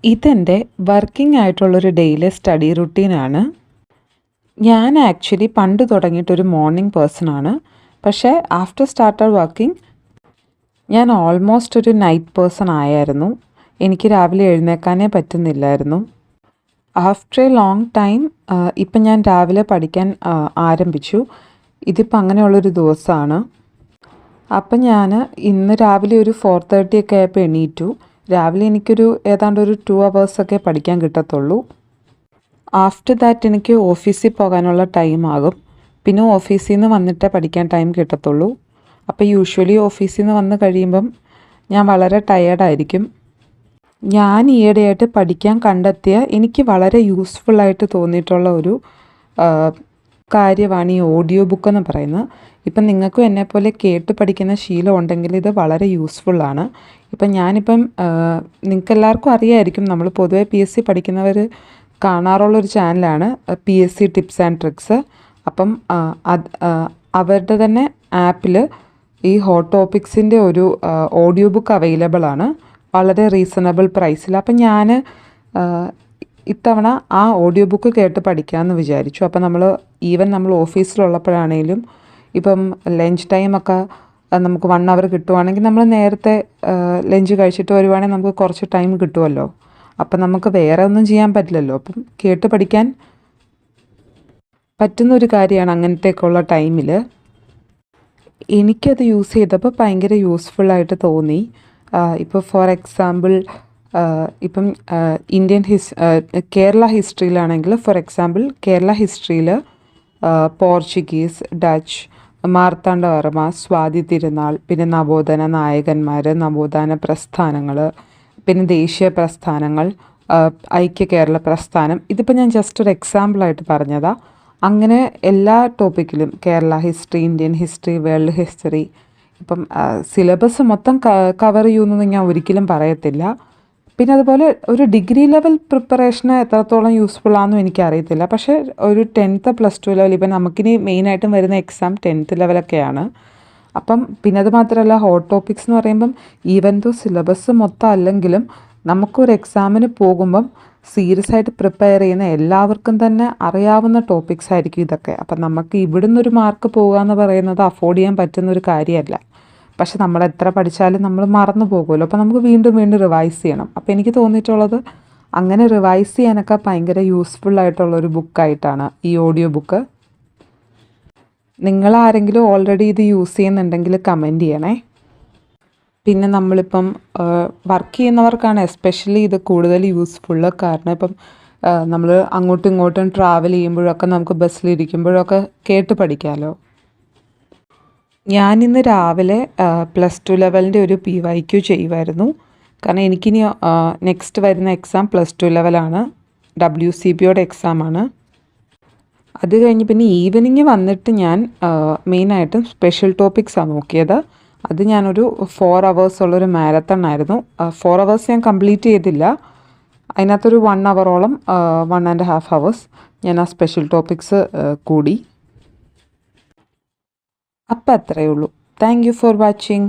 ഇതെൻ്റെ വർക്കിംഗ് ആയിട്ടുള്ളൊരു daily study റുട്ടീനാണ്. ഞാൻ ആക്ച്വലി പണ്ട് തുടങ്ങിയിട്ടൊരു മോർണിംഗ് പേഴ്സണാണ്. പക്ഷേ ആഫ്റ്റർ സ്റ്റാർട്ടഡ് വർക്കിംഗ് ഞാൻ ഓൾമോസ്റ്റ് ഒരു നൈറ്റ് പേഴ്സൺ ആയായിരുന്നു. എനിക്ക് രാവിലെ എഴുന്നേൽക്കാനേ പറ്റുന്നില്ലായിരുന്നു. ആഫ്റ്റർ എ ലോങ് ടൈം ഇപ്പം ഞാൻ രാവിലെ പഠിക്കാൻ ആരംഭിച്ചു. ഇതിപ്പോൾ അങ്ങനെയുള്ളൊരു ദിവസമാണ്. അപ്പം ഞാൻ ഇന്ന് രാവിലെ ഒരു 4:30 ഒക്കെ ആയപ്പോൾ എണീറ്റു. രാവിലെ എനിക്കൊരു ഏതാണ്ട് ഒരു 2 hours പഠിക്കാൻ കിട്ടത്തുള്ളൂ. ആഫ്റ്റർ ദാറ്റ് എനിക്ക് ഓഫീസിൽ പോകാനുള്ള ടൈം ആകും. പിന്നെ ഓഫീസിൽ നിന്ന് വന്നിട്ടേ പഠിക്കാൻ ടൈം കിട്ടത്തുള്ളൂ. അപ്പോൾ യൂഷ്വലി ഓഫീസിൽ നിന്ന് വന്ന് കഴിയുമ്പം ഞാൻ വളരെ ടയേർഡായിരിക്കും. ഞാൻ ഈയിടെയായിട്ട് പഠിക്കാൻ കണ്ടെത്തിയ എനിക്ക് വളരെ യൂസ്ഫുള്ളായിട്ട് തോന്നിയിട്ടുള്ള ഒരു കാര്യമാണ് ഈ ഓഡിയോ ബുക്ക് എന്ന് പറയുന്നത്. ഇപ്പം നിങ്ങൾക്കും എന്നെപ്പോലെ കേട്ട് പഠിക്കുന്ന ശീലം ഉണ്ടെങ്കിൽ ഇത് വളരെ യൂസ്ഫുള്ളാണ്. ഇപ്പം ഞാനിപ്പം നിങ്ങൾക്കെല്ലാവർക്കും അറിയായിരിക്കും, നമ്മൾ പൊതുവെ PSC പഠിക്കുന്നവർ കാണാറുള്ളൊരു ചാനലാണ് PSC ടിപ്സ് ആൻഡ് ട്രിക്സ്. അപ്പം അവരുടെ തന്നെ ആപ്പിൽ ഈ ഹോട്ട് ടോപ്പിക്സിൻ്റെ ഒരു ഓഡിയോ ബുക്ക് അവൈലബിൾ ആണ്, വളരെ റീസണബിൾ പ്രൈസിൽ. അപ്പം ഞാൻ ഇത്തവണ ആ ഓഡിയോ ബുക്ക് കേട്ട് പഠിക്കാമെന്ന് വിചാരിച്ചു. അപ്പം നമ്മൾ ഓഫീസിലുള്ളപ്പോഴാണേലും ഇപ്പം ലഞ്ച് ടൈമൊക്കെ നമുക്ക് 1 hour കിട്ടുവാണെങ്കിൽ നമ്മൾ നേരത്തെ ലഞ്ച് കഴിച്ചിട്ട് വരുവാണെങ്കിൽ നമുക്ക് കുറച്ച് ടൈം കിട്ടുമല്ലോ. അപ്പം നമുക്ക് വേറെ ഒന്നും ചെയ്യാൻ പറ്റില്ലല്ലോ. അപ്പം കേട്ട് പഠിക്കാൻ പറ്റുന്നൊരു കാര്യമാണ് അങ്ങനത്തേക്കുള്ള ടൈമിൽ. എനിക്കത് യൂസ് ചെയ്തപ്പോൾ ഭയങ്കര യൂസ്ഫുള്ളായിട്ട് തോന്നി. ഇപ്പോൾ ഫോർ എക്സാമ്പിൾ ഇപ്പം കേരള ഹിസ്റ്ററിയിലാണെങ്കിൽ, ഫോർ എക്സാമ്പിൾ കേരള ഹിസ്റ്ററിയിൽ പോർച്ചുഗീസ്, ഡച്ച്, മാർത്താണ്ഡവർമ്മ, സ്വാതി തിരുനാൾ, പിന്നെ നവോത്ഥാന നായകന്മാർ, നവോത്ഥാന പ്രസ്ഥാനങ്ങൾ, പിന്നെ ദേശീയ പ്രസ്ഥാനങ്ങൾ, ഐക്യ കേരള പ്രസ്ഥാനം. ഇതിപ്പോൾ ഞാൻ ജസ്റ്റ് ഒരു എക്സാമ്പിളായിട്ട് പറഞ്ഞതാണ്. അങ്ങനെ എല്ലാ ടോപ്പിക്കിലും Kerala history, Indian history, world history, ഇപ്പം സിലബസ് മൊത്തം കവർ ചെയ്യുമെന്ന് ഞാൻ ഒരിക്കലും പറയത്തില്ല. പിന്നെ അതുപോലെ ഒരു ഡിഗ്രി ലെവൽ പ്രിപ്പറേഷന് എത്രത്തോളം യൂസ്ഫുൾ ആണെന്നും എനിക്കറിയത്തില്ല. പക്ഷേ ഒരു 10th +2 ലെവൽ, ഇപ്പം നമുക്കിനി മെയിനായിട്ടും വരുന്ന എക്സാം 10th ലെവലൊക്കെയാണ്. അപ്പം പിന്നെ അത് മാത്രമല്ല, ഹോട്ട് ടോപ്പിക്സ് എന്ന് പറയുമ്പം ഈവൻ ദോ സിലബസ് മൊത്തം അല്ലെങ്കിലും നമുക്കൊരു എക്സാമിന് പോകുമ്പം സീരിയസ് ആയിട്ട് പ്രിപ്പയർ ചെയ്യുന്ന എല്ലാവർക്കും തന്നെ അറിയാവുന്ന ടോപ്പിക്സ് ആയിരിക്കും ഇതൊക്കെ. അപ്പം നമുക്ക് ഇവിടുന്ന് ഒരു മാർക്ക് പോകുക എന്ന് പറയുന്നത് അഫോർഡ് ചെയ്യാൻ പറ്റുന്നൊരു കാര്യമല്ല. പക്ഷെ നമ്മൾ എത്ര പഠിച്ചാലും നമ്മൾ മറന്നു പോകുമല്ലോ. അപ്പോൾ നമുക്ക് വീണ്ടും വീണ്ടും റിവൈസ് ചെയ്യണം. അപ്പോൾ എനിക്ക് തോന്നിയിട്ടുള്ളത് അങ്ങനെ റിവൈസ് ചെയ്യാനൊക്കെ ഭയങ്കര യൂസ്ഫുള്ളായിട്ടുള്ളൊരു ബുക്കായിട്ടാണ് ഈ ഓഡിയോ ബുക്ക്. നിങ്ങളാരെങ്കിലും ഓൾറെഡി ഇത് യൂസ് ചെയ്യുന്നുണ്ടെങ്കിൽ കമൻറ്റ് ചെയ്യണേ. പിന്നെ നമ്മളിപ്പം വർക്ക് ചെയ്യുന്നവർക്കാണ് എസ്പെഷ്യലി ഇത് കൂടുതൽ യൂസ്ഫുള്ള്. കാരണം ഇപ്പം നമ്മൾ അങ്ങോട്ടും ഇങ്ങോട്ടും ട്രാവൽ ചെയ്യുമ്പോഴൊക്കെ നമുക്ക് ബസ്സിലിരിക്കുമ്പോഴൊക്കെ കേട്ട് പഠിക്കാമല്ലോ. ഞാനിന്ന് രാവിലെ +2 ലെവലിൻ്റെ ഒരു PYQ ചെയ്യുമായിരുന്നു. കാരണം എനിക്കിനി നെക്സ്റ്റ് വരുന്ന എക്സാം +2 ലെവലാണ്, WCPയുടെ എക്സാമാണ്. അത് കഴിഞ്ഞ് പിന്നെ ഈവനിങ് വന്നിട്ട് ഞാൻ മെയിനായിട്ടും സ്പെഷ്യൽ ടോപ്പിക്സാണ് നോക്കിയത്. അത് ഞാനൊരു 4 hours ഉള്ളൊരു മാരത്തൺ ആയിരുന്നു. 4 hours ഞാൻ കംപ്ലീറ്റ് ചെയ്തില്ല. അതിനകത്തൊരു 1 hour-ഓളം 1.5 hours ഞാൻ ആ സ്പെഷ്യൽ ടോപ്പിക്സ് കൂടി. അപ്പം അത്രയേ ഉള്ളൂ. Thank you for watching.